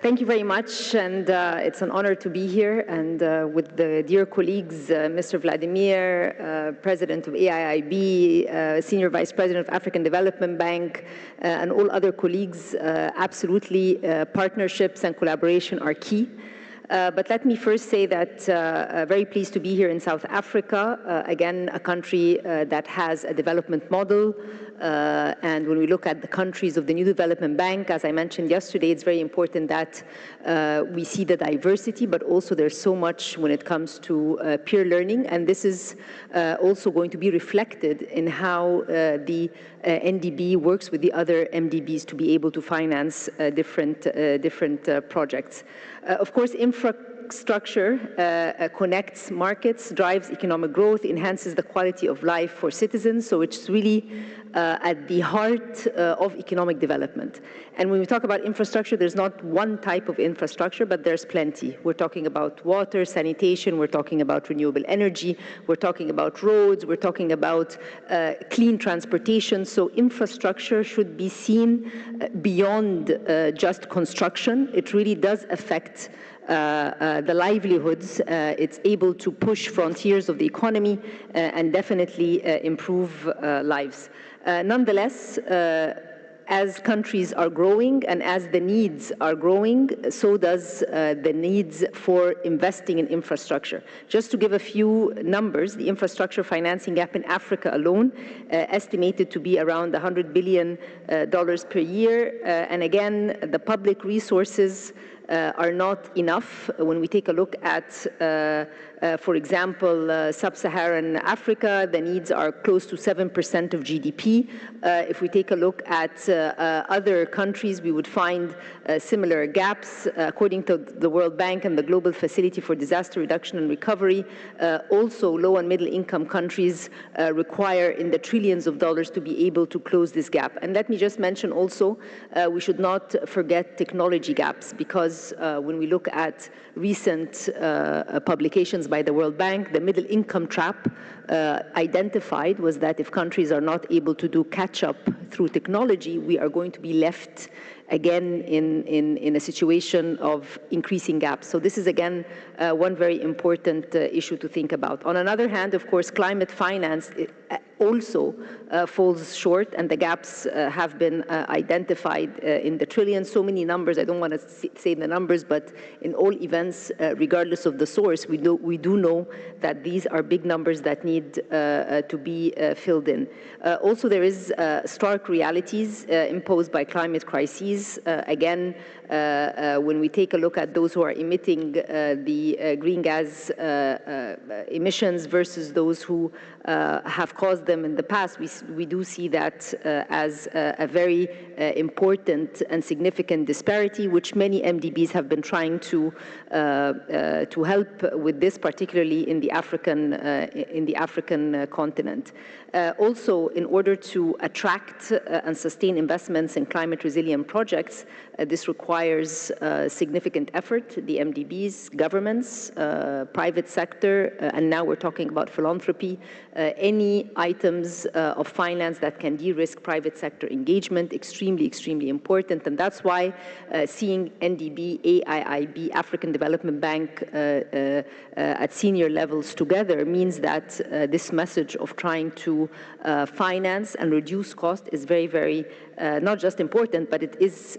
Thank you very much, and it's an honor to be here, and with the dear colleagues, Mr. Vladimir, President of AIIB, Senior Vice President of African Development Bank, and all other colleagues. Absolutely, partnerships and collaboration are key. But let me first say that very pleased to be here in South Africa, again, a country that has a development model. And when we look at the countries of the New Development Bank, as I mentioned yesterday, it's very important that we see the diversity, but also there's so much when it comes to peer learning. And this is also going to be reflected in how the NDB works with the other MDBs to be able to finance different projects. Of course, infrastructure connects markets, drives economic growth, enhances the quality of life for citizens. So it's really at the heart of economic development. And when we talk about infrastructure, there's not one type of infrastructure, but there's plenty. We're talking about water, sanitation, we're talking about renewable energy, we're talking about roads, we're talking about clean transportation. So infrastructure should be seen beyond just construction. It really does affect the livelihoods. It's able to push frontiers of the economy and definitely improve lives. Nonetheless, as countries are growing and as the needs are growing, so does the needs for investing in infrastructure. Just to give a few numbers, the infrastructure financing gap in Africa alone estimated to be around $100 billion per year. And again, the public resources are not enough. When we take a look at, for example, sub-Saharan Africa, the needs are close to 7% of GDP. If we take a look at other countries, we would find similar gaps. According to the World Bank and the Global Facility for Disaster Reduction and Recovery, also low and middle income countries require in the trillions of dollars to be able to close this gap. And let me just mention also, we should not forget technology gaps, because when we look at recent publications by the World Bank, the middle income trap identified was that if countries are not able to do catch-up through technology, we are going to be left again in a situation of increasing gaps. So this is, again, one very important issue to think about. On another hand, of course, climate finance also falls short, and the gaps have been identified in the trillions. So many numbers, I don't want to say the numbers, but in all events, regardless of the source, we do know that these are big numbers that need to be filled in. Also, there is stark realities imposed by climate crises. Again, when we take a look at those who are emitting the green gas emissions versus those who have caused them in the past, we do see that as a very important and significant disparity, which many MDBs have been trying to help with this, particularly in the African continent. Also, in order to attract and sustain investments in climate resilient projects, this requires significant effort. The MDBs, governments, private sector, and now we're talking about philanthropy. Any items of finance that can de-risk private sector engagement, extremely important. And that's why seeing NDB, AIIB, African Development Bank at senior levels together means that this message of trying to finance and reduce cost is very not just important, but it is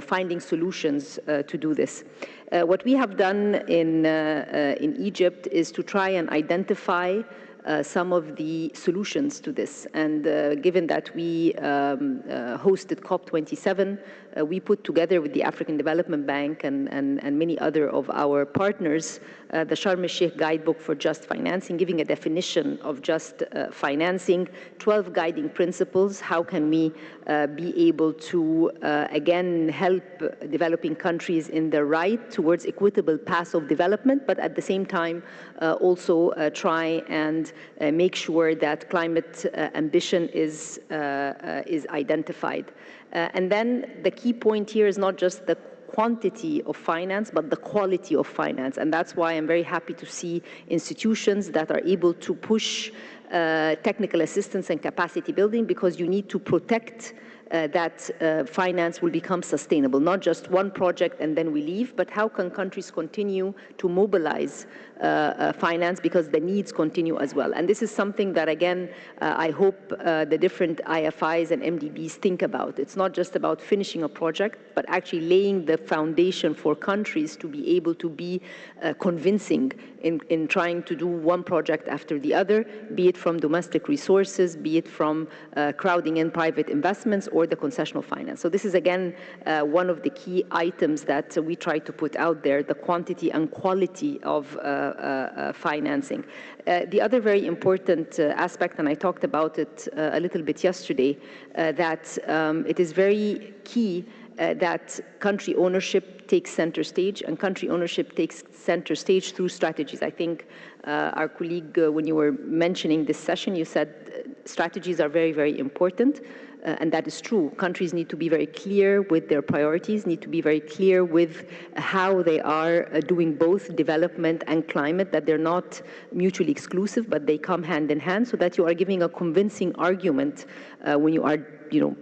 finding solutions to do this. What we have done in Egypt is to try and identify some of the solutions to this. And given that we hosted COP27, we put together with the African Development Bank and many other of our partners the Sharm el-Sheikh Guidebook for Just Financing, giving a definition of just financing, 12 guiding principles. How can we be able to, again, help developing countries in the right towards equitable paths of development, but at the same time also try and make sure that climate ambition is identified. And then the key point here is not just the quantity of finance, but the quality of finance. And that's why I'm very happy to see institutions that are able to push technical assistance and capacity building, because you need to protect that finance will become sustainable, not just one project and then we leave, but how can countries continue to mobilize finance because the needs continue as well. And this is something that, again, I hope the different IFIs and MDBs think about. It's not just about finishing a project, but actually laying the foundation for countries to be able to be convincing in trying to do one project after the other, be it from domestic resources, be it from crowding in private investments or the concessional finance. So this is, again, one of the key items that we try to put out there, the quantity and quality of financing. The other very important aspect, and I talked about it a little bit yesterday, that it is very key that country ownership takes center stage, and country ownership takes center stage through strategies. I think our colleague, when you were mentioning this session, you said strategies are very, very important. And that is true. Countries need to be very clear with their priorities, need to be very clear with how they are doing both development and climate, that they're not mutually exclusive, but they come hand in hand, so that you are giving a convincing argument when you are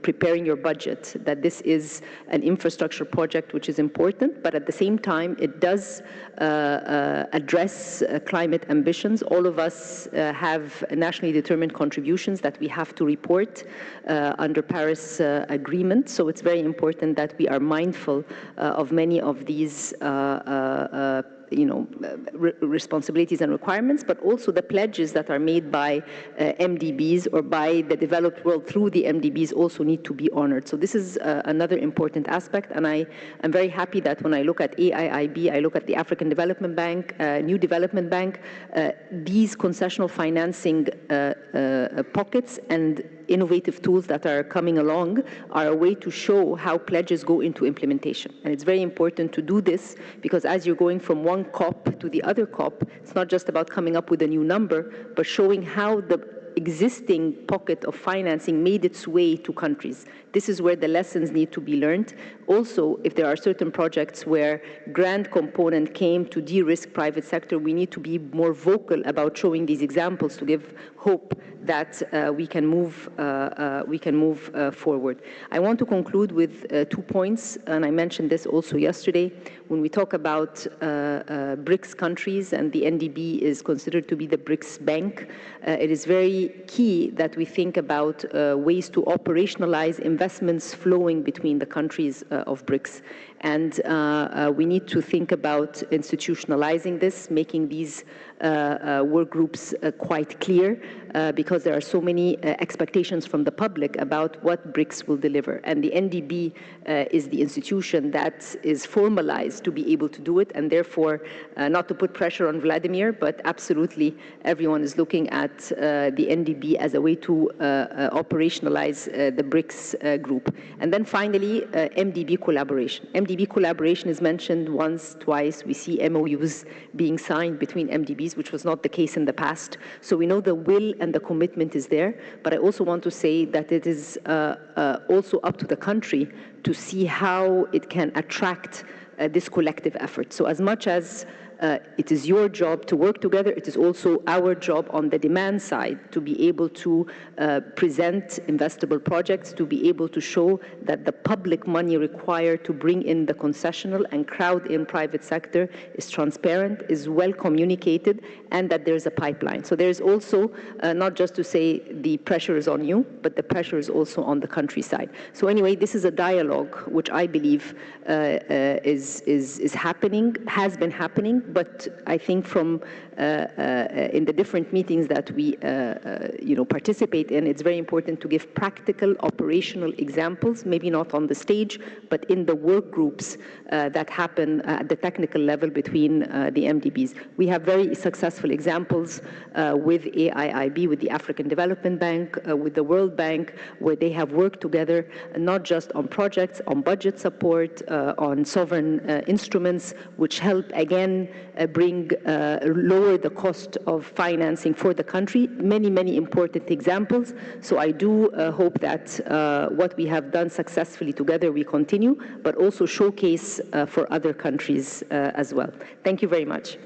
preparing your budget, that this is an infrastructure project which is important, but at the same time, it does address climate ambitions. All of us have nationally determined contributions that we have to report under Paris Agreement, so it's very important that we are mindful of many of these responsibilities and requirements, but also the pledges that are made by MDBs or by the developed world through the MDBs also need to be honored. So this is another important aspect, and I am very happy that when I look at AIIB, I look at the African Development Bank, New Development Bank, these concessional financing pockets and innovative tools that are coming along are a way to show how pledges go into implementation. And it's very important to do this because as you're going from one COP to the other COP, it's not just about coming up with a new number, but showing how the existing pocket of financing made its way to countries. This is where the lessons need to be learned. Also, if there are certain projects where grant component came to de-risk private sector, we need to be more vocal about showing these examples to give hope that we can move forward. I want to conclude with 2 points, and I mentioned this also yesterday. When we talk about BRICS countries, and the NDB is considered to be the BRICS bank, it is very key that we think about ways to operationalize investments flowing between the countries of BRICS. And we need to think about institutionalizing this, making these work groups quite clear, because there are so many expectations from the public about what BRICS will deliver. And the NDB is the institution that is formalized to be able to do it, and therefore, not to put pressure on Vladimir, but absolutely everyone is looking at the NDB as a way to operationalize the BRICS group. And then finally, MDB collaboration. MDB collaboration is mentioned once, twice. We see MOUs being signed between MDBs, which was not the case in the past. So we know the will and the commitment is there, but I also want to say that it is also up to the country to see how it can attract this collective effort. So as much as it is your job to work together, it is also our job on the demand side to be able to present investable projects, to be able to show that the public money required to bring in the concessional and crowd in private sector is transparent, is well communicated, and that there's a pipeline. So there's also not just to say the pressure is on you, but the pressure is also on the countryside. So anyway, this is a dialogue which I believe is happening, has been happening, but I think from in the different meetings that we participate in, it's very important to give practical operational examples, maybe not on the stage, but in the work groups that happen at the technical level between the MDBs. We have very successful examples with AIIB, with the African Development Bank, with the World Bank, where they have worked together, not just on projects, on budget support, on sovereign instruments, which help, again, lower the cost of financing for the country. Many, many important examples. So I do hope that what we have done successfully together, we continue, but also showcase for other countries as well. Thank you very much.